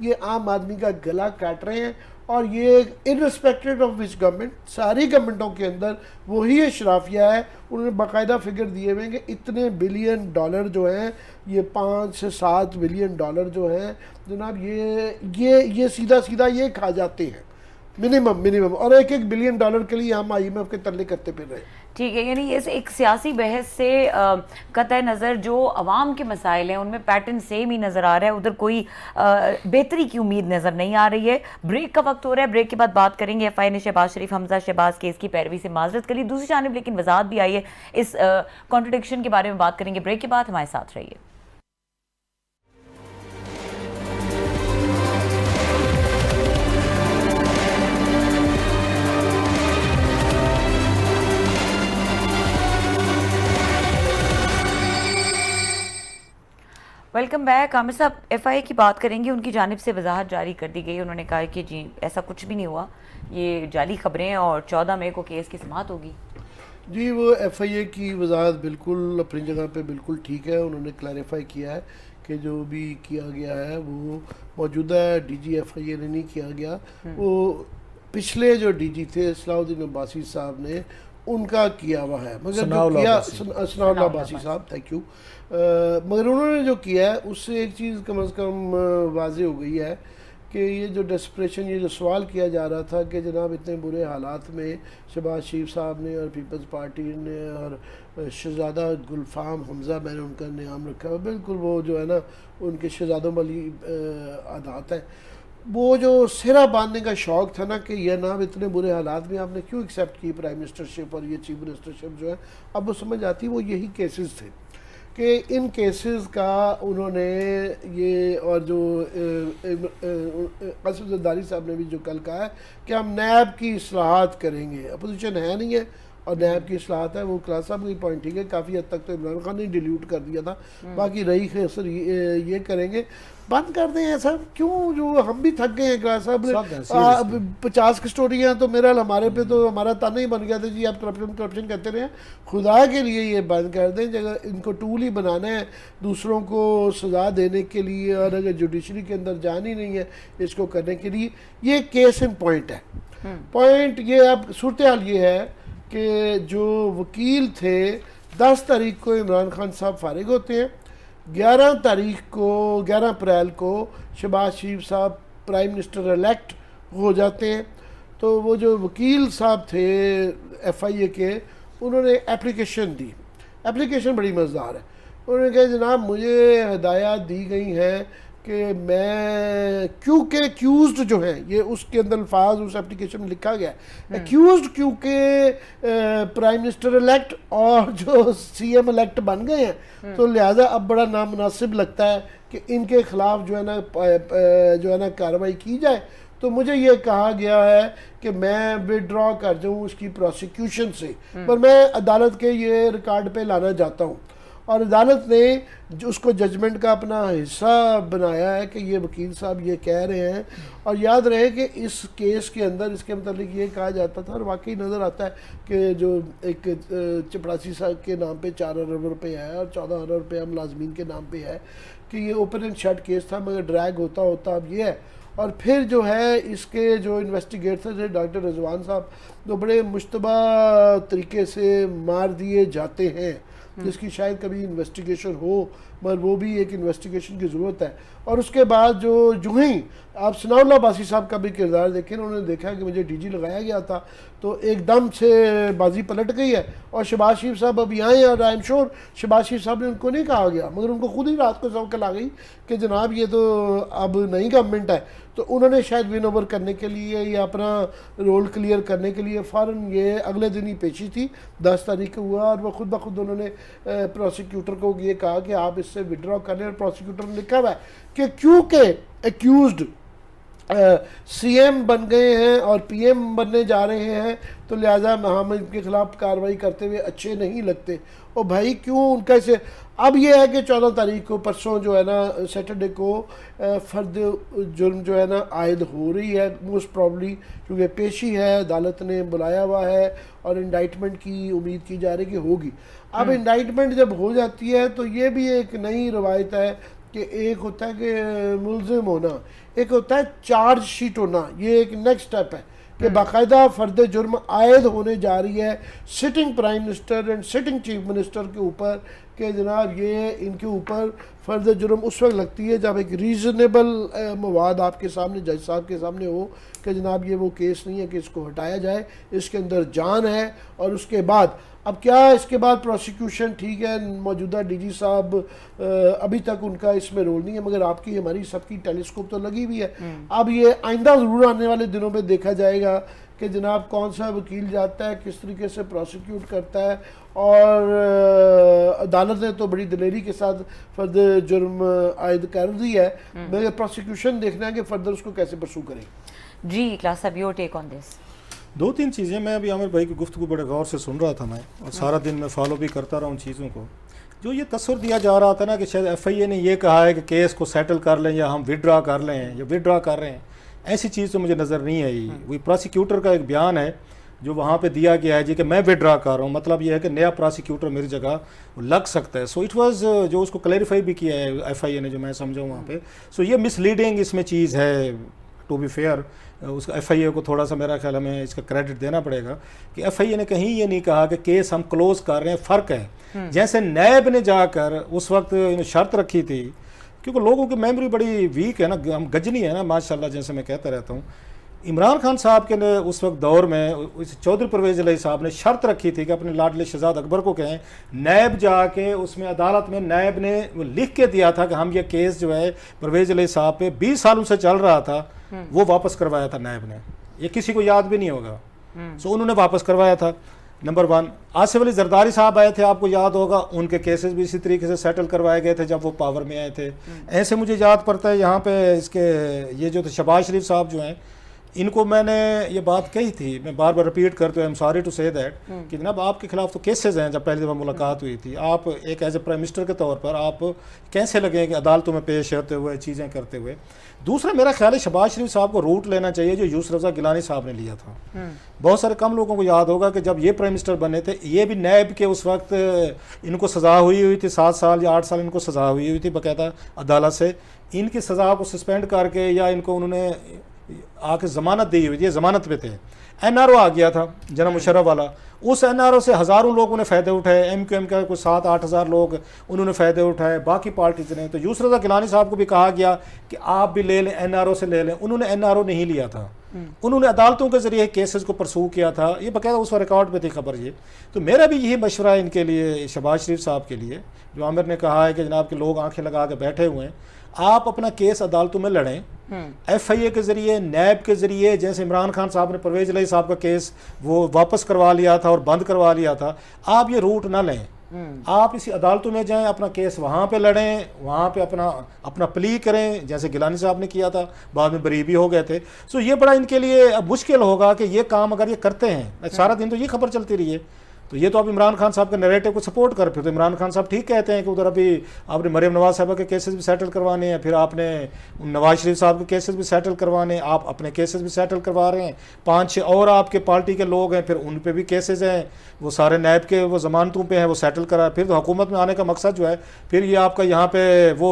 ये आम आदमी का गला काट रहे हैं। और ये इररिस्पेक्टिव ऑफ विच गवर्नमेंट, सारी गवर्नमेंटों के अंदर वही अशराफिया है। उन्होंने बाकायदा फिगर दिए हुए हैं कि इतने बिलियन डॉलर जो हैं, ये 5 से 7 बिलियन डॉलर जो हैं जनाब, ये सीधा सीधा ये खा जाते हैं मिनिमम, और $1-1 बिलियन के लिए हम IMF के तरले करते फिर रहे। ठीक है, यानी ये एक सियासी बहस से कतई नज़र जो अवाम के मसाइल हैं उनमें पैटर्न सेम ही नज़र आ रहा है, उधर कोई बेहतरी की उम्मीद नज़र नहीं आ रही है। ब्रेक का वक्त हो रहा है, ब्रेक के बाद बात करेंगे। FI ने शहबाज शरीफ हमजा शहबाज केस की पैरवी से माजरत करी, दूसरी जानिब लेकिन वजाहत भी आई है, इस कॉन्ट्रडिक्शन के बारे में बात करेंगे। ब्रेक के बाद हमारे साथ रहिए। Welcome back. आमिर साहब, FI की बात करेंगे, उनकी जानिब से वजाहत जारी कर दी गई। उन्होंने कहा कि जी ऐसा कुछ भी नहीं हुआ, ये जाली खबरें, और 14 मई को केस की समाअत होगी। जी, वो FIA की वजाहत बिल्कुल अपनी जगह पे बिल्कुल ठीक है। उन्होंने क्लैरिफाई किया है कि जो भी किया गया है वो मौजूदा DG FIA ने नहीं किया गया, वो पिछले जो DG थे सलाउद्दीन अब्बासी साहब ने उनका किया हुआ है। मगर जो किया सनाउल्लाह अब्बासी साहब, थैंक यू, मगर उन्होंने जो किया है उससे एक चीज़ कम अज़ कम वाज़ेह हो गई है कि ये जो डेस्परेशन, ये जो सवाल किया जा रहा था कि जनाब इतने बुरे हालात में शहबाज शरीफ साहब ने और पीपल्स पार्टी ने और शहजादा गुलफाम हमज़ा, मैंने उनका नाम रखा है, बिल्कुल वो जो है ना उनके शहजादों वाली आदत है, वो जो सिरा बांधने का शौक़ था ना कि यह नाम इतने बुरे हालात में आपने क्यों एक्सेप्ट की प्राइम मिनिस्टरशिप और ये चीफ मिनिस्टरशिप जो है, अब वो समझ आती वो यही केसेस थे कि इन केसेस का उन्होंने ये, और जो कासिम जरदारी साहब ने भी जो कल कहा है कि हम नैब की इस्लाहात करेंगे, अपोजिशन है नहीं है और नैब की इस्लाहात है, वो क्लास साहब की पॉइंट ठीक है, काफ़ी हद तक तो इमरान खान ने डिल्यूट कर दिया था, बाकी रही खैसर ये करेंगे, बंद कर दें ऐसा क्यों, जो हम भी थक गए हैं क्लास साहब, 50 की स्टोरी है तो मेरा हमारे पे तो हमारा ताना ही बन गया था जी आप करप्शन करते रहे, खुदा के लिए ये बंद कर दें, जगह इनको टूल ही बनाना है दूसरों को सज़ा देने के लिए, और अगर जुडिशरी के अंदर जान ही नहीं है इसको करने के लिए, ये केस इन पॉइंट है। पॉइंट ये, अब सूरत हाल ये है कि जो वकील थे 10 तारीख को इमरान खान साहब फारिग होते हैं, 11 अप्रैल को शहबाज शरीफ साहब प्राइम मिनिस्टर इलेक्ट हो जाते हैं, तो वो जो वकील साहब थे FIA के, उन्होंने एप्लीकेशन दी, एप्लीकेशन बड़ी मज़ेदार है, उन्होंने कहा जनाब मुझे हिदायत दी गई हैं कि मैं, क्योंकि एक्यूज़ड जो है, ये उसके अंदर अल्फाज उस एप्लीकेशन में लिखा गया है, एक्यूज़ड क्योंकि प्राइम मिनिस्टर इलेक्ट और जो CM इलेक्ट बन गए हैं, तो लिहाजा अब बड़ा नामुनासिब लगता है कि इनके ख़िलाफ़ जो है ना कार्रवाई की जाए, तो मुझे ये कहा गया है कि मैं विड्रॉ कर जाऊँ उसकी प्रोसिक्यूशन से, पर मैं अदालत के ये रिकॉर्ड पे लाना चाहता हूँ, और अदालत ने उसको जजमेंट का अपना हिस्सा बनाया है कि ये वकील साहब ये कह रहे हैं, और याद रहे कि इस केस के अंदर इसके मतलब ये कहा जाता था, और वाकई नज़र आता है कि जो एक चपरासी साहब के नाम पे 4 अरब रुपये है और 14 अरब रुपये मुलाजमीन के नाम पे है, कि ये ओपन एंड शट केस था, मगर ड्रैग होता होता अब ये है। और फिर जो है इसके जो इन्वेस्टिगेटर थे डॉक्टर रिजवान साहब, जो बड़े मुश्तबा तरीके से मार दिए जाते हैं, जिसकी शायद कभी इन्वेस्टिगेशन हो, मगर वो भी एक इन्वेस्टिगेशन की ज़रूरत है। और उसके बाद जो ही आप सनाउल्लाह अब्बासी साहब का भी किरदार देखें, उन्होंने देखा कि मुझे DG लगाया गया था, तो एकदम से बाजी पलट गई है, और शहबाज शरीफ साहब अभी आए हैं, और आई एम श्योर शहबाज शरीफ साहब ने उनको नहीं कहा गया, मगर उनको खुद ही रात को सवकल आ गई कि जनाब ये तो अब नई गवर्नमेंट है, तो उन्होंने शायद विन ओवर करने के लिए या अपना रोल क्लियर करने के लिए फ़ौरन ये अगले दिन ही पेशी थी, 10 तारीख को हुआ, और वो खुद ब खुद उन्होंने प्रोसिक्यूटर को ये कहा कि आप इससे विड्रॉ कर लें, और प्रोसिक्यूटर ने लिखा हुआ है कि क्योंकि एक्यूज्ड CM बन गए हैं और PM बनने जा रहे हैं, तो लिहाजा हम इनके खिलाफ कार्रवाई करते हुए अच्छे नहीं लगते। और भाई क्यों उनका इसे, अब ये है कि 14 तारीख को, परसों जो है ना सैटरडे को फ़र्द जुर्म जो है ना आयद हो रही है, मोस्ट प्रॉब्ली, क्योंकि पेशी है, अदालत ने बुलाया हुआ है, और इंडाइटमेंट की उम्मीद की जा रही कि होगी। अब इंडाइटमेंट जब हो जाती है तो ये भी एक नई रवायत है कि एक होता है कि मुलजिम होना, एक होता है चार्ज शीट होना, ये एक नेक्स्ट स्टेप है कि बाकायदा फ़र्द जुर्म आयद होने जा रही है sitting prime minister and sitting chief minister के ऊपर, कि जनाब ये इनके ऊपर फ़र्द जुर्म उस वक्त लगती है जब एक रीज़नेबल मवाद आपके सामने, जज साहब के सामने हो कि जनाब ये वो केस नहीं है कि इसको हटाया जाए, इसके अंदर जान है। और उसके बाद अब क्या, इसके बाद प्रोसिक्यूशन ठीक है, मौजूदा DG साहब अभी तक उनका इसमें रोल नहीं है, मगर आपकी हमारी सबकी टेलीस्कोप तो लगी हुई है। अब ये आइंदा ज़रूर आने वाले दिनों में देखा जाएगा कि जनाब कौन सा वकील जाता है, किस तरीके से प्रोसिक्यूट करता है, और अदालत ने तो बड़ी दिलेरी के साथ फ़र्द जुर्म आयद कर दी है, मगर प्रोसिक्यूशन देखना है कि फर्दर उसको कैसे परसू करें। जी क्लास साहब, योर टेक ऑन दिस। 2-3 चीज़ें, मैं अभी आमिर भाई की गुफ्तगू बड़े गौर से सुन रहा था मैं, और सारा दिन मैं फॉलो भी करता रहा उन चीज़ों को। जो ये तस्वर दिया जा रहा था ना कि शायद FIA ने ये कहा है कि केस को सेटल कर लें या हम विड्रॉ कर लें या विड्रॉ कर रहे हैं, ऐसी चीज़ तो मुझे नज़र नहीं आई। वही प्रोसिक्यूटर का एक बयान है जो वहाँ पे दिया गया है जी कि मैं विड्रॉ कर रहा हूँ, मतलब ये है कि नया प्रोसिक्यूटर मेरी जगह लग सकता है। सो इट वाज, जो उसको क्लैरिफाई भी किया है FIA ने, जो मैं समझा वहाँ पे। सो ये मिसलीडिंग इसमें चीज़ है, टू बी फेयर उसका FIA को थोड़ा सा मेरा ख्याल हमें इसका क्रेडिट देना पड़ेगा कि FIA ने कहीं ये नहीं कहा कि केस हम क्लोज कर रहे हैं। फ़र्क है, जैसे नैब ने जाकर उस वक्त शर्त रखी थी क्योंकि लोगों की मेमोरी बड़ी वीक है ना, हम गजनी है ना माशाल्लाह, जैसे मैं कहता रहता हूँ। इमरान खान साहब के ने उस वक्त दौर में चौधरी परवेज़ इलाही साहब ने शर्त रखी थी कि अपने लाडले शहजाद अकबर को कहें, नैब जाके उसमें अदालत में नैब ने लिख के दिया था कि हम ये केस जो है परवेज़ इलाही साहब पे 20 सालों से चल रहा था, वो वापस करवाया था नैब ने। ये किसी को याद भी नहीं होगा। सो उन्होंने वापस करवाया था। नंबर 1, आसिफ अली जरदारी साहब आए थे, आपको याद होगा, उनके केसेस भी इसी तरीके से सेटल करवाए गए थे जब वो पावर में आए थे। ऐसे मुझे याद पड़ता है यहाँ पे इसके ये जो थे शहबाज शरीफ साहब जो हैं, इनको मैंने ये बात कही थी, मैं बार बार रिपीट करते हुए, I am sorry to say that, कि जनाब आपके खिलाफ तो केसेस हैं। जब पहली दफ़ा मुलाकात हुई थी, आप एक एज ए प्राइम मिनिस्टर के तौर पर आप कैसे लगे कि अदालतों में पेश होते हुए, चीज़ें करते हुए। दूसरा मेरा ख्याल है शहबाज शरीफ साहब को रूट लेना चाहिए जो यूसुफ रज़ा गिलानी साहब ने लिया था। बहुत सारे कम लोगों को याद होगा कि जब ये प्राइम मिनिस्टर बने थे, ये भी नैब के उस वक्त इनको सज़ा हुई थी, 7 साल या 8 साल इनको सज़ा हुई थी बाकायदा अदालत से। इनकी सज़ा को सस्पेंड करके या इनको उन्होंने आके ज़मानत दी हुई थी, ये ज़मानत पे थे। NRO आ गया था जनाब मुशर्रफ वाला, उस NRO से हज़ारों लोगों ने फ़ायदे उठाए। MQM का कुछ 7-8 हज़ार लोग उन्होंने फ़ायदे उठाए, बाकी पार्टीज ने। तो यूसुफ रज़ा गिलानी साहब को भी कहा गया कि आप भी ले लें, NRO से ले लें। उन्होंने NRO नहीं लिया था, उन्होंने अदालतों के ज़रिए केसेस को परसू किया था। ये बाकायदा उस रिकॉर्ड पे थी खबर ये। तो मेरा भी यही मशवरा है इनके लिए, शहबाज शरीफ साहब के लिए, जो आमिर ने कहा है कि जनाब के लोग आंखें लगा के बैठे हुए हैं, आप अपना केस अदालतों में लड़ें। FIA के ज़रिए, नैब के ज़रिए, जैसे इमरान खान साहब ने परवेज़ इलाही साहब का केस वो वापस करवा लिया था और बंद करवा लिया था, आप ये रूट ना लें। आप इसी अदालतों में जाएं, अपना केस वहाँ पे लड़ें, वहाँ पे अपना प्ली करें, जैसे गिलानी साहब ने किया था, बाद में बरी भी हो गए थे। सो ये बड़ा इनके लिए अब मुश्किल होगा कि ये काम अगर ये करते हैं, सारा दिन तो ये खबर चलती रही है, तो ये तो आप इमरान खान साहब के नैरेटिव को सपोर्ट कर, फिर तो इमरान खान साहब ठीक कहते हैं कि उधर अभी आपने मरियम नवाज साहब के केसेस भी सेटल करवाने हैं, फिर आपने नवाज शरीफ साहब के केसेस भी सेटल करवाने हैं, आप अपने केसेस भी सेटल करवा रहे हैं। 5-6 और आपके पार्टी के लोग हैं, फिर उन पे भी केसेस हैं, वो सारे नैब के वो जमानतों पे हैं, वो सेटल करा। फिर तो हुकूमत में आने का मकसद जो है, फिर ये आपका यहाँ पे वो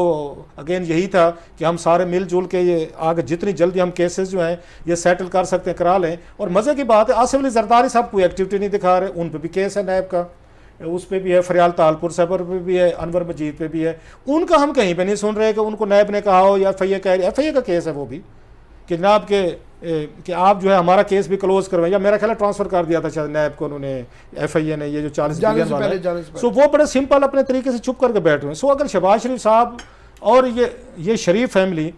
अगेन यही था कि हम सारे मिलजुल के ये आगे जितनी जल्दी हम केसेस जो हैं ये सेटल कर सकते हैं करा लें। और मज़े की बात है, आसिफ अली जरदारी साहब कोई एक्टिविटी नहीं दिखा रहे, उन पर भी केस है नैब का, उस पे भी है, फरियाल तालपुर साहब पे भी है, अनवर मजीद पे भी है। उनका हम कहीं पे नहीं सुन रहे कि उनको नैब ने कहा हो या FIA का केस है वो भी कि जनाब कि आप जो है हमारा केस भी क्लोज करवाएं, या मेरा ख्याल ट्रांसफ़र कर दिया था शायद नैब को उन्होंने, FIA ने, ये जो 40 बिलियन वाला है। सो वो बड़े सिंपल अपने तरीके से चुप करके बैठे हुए। सो अगर शहबाज शरीफ साहब और ये शरीफ फैमिली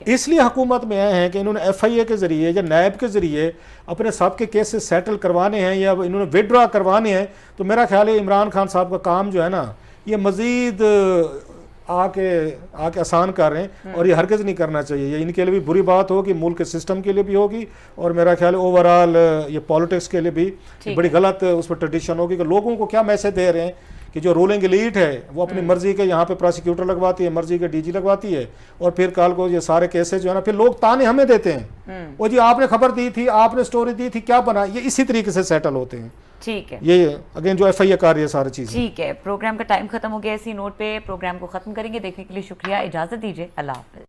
इसलिए हुकूमत में आए हैं कि इन्होंने FIA के ज़रिए या नैब के ज़रिए अपने सब के केसेस सेटल करवाने हैं या इन्होंने विड्रॉ करवाने हैं, तो मेरा ख्याल है इमरान खान साहब का काम जो है ना, ये मज़ीद आके आसान कर रहे हैं, और ये हरगिज़ नहीं करना चाहिए। ये इनके लिए भी बुरी बात होगी, मुल्क के सिस्टम के लिए भी होगी, और मेरा ख्याल है ओवरऑल ये पॉलिटिक्स के लिए भी बड़ी गलत उस पर ट्रेडिशन होगी कि लोगों को क्या मैसेज दे रहे हैं कि जो रूलिंग एलीट है वो अपनी मर्जी के यहाँ पे प्रोसिक्यूटर लगवाती है, मर्जी के DG लगवाती है, और फिर कल को ये सारे केसेस जो है ना, फिर लोग ताने हमें देते हैं, वो जी आपने खबर दी थी, आपने स्टोरी दी थी, क्या बना। ये इसी तरीके से सेटल होते हैं। ठीक है, ये अगेन जो FIA कार्य है सारी चीज़। ठीक है, प्रोग्राम का टाइम खत्म हो गया, इसी नोट पे प्रोग्राम को खत्म करेंगे। देखने के लिए शुक्रिया, इजाजत दीजिए, अल्लाह हाफिज।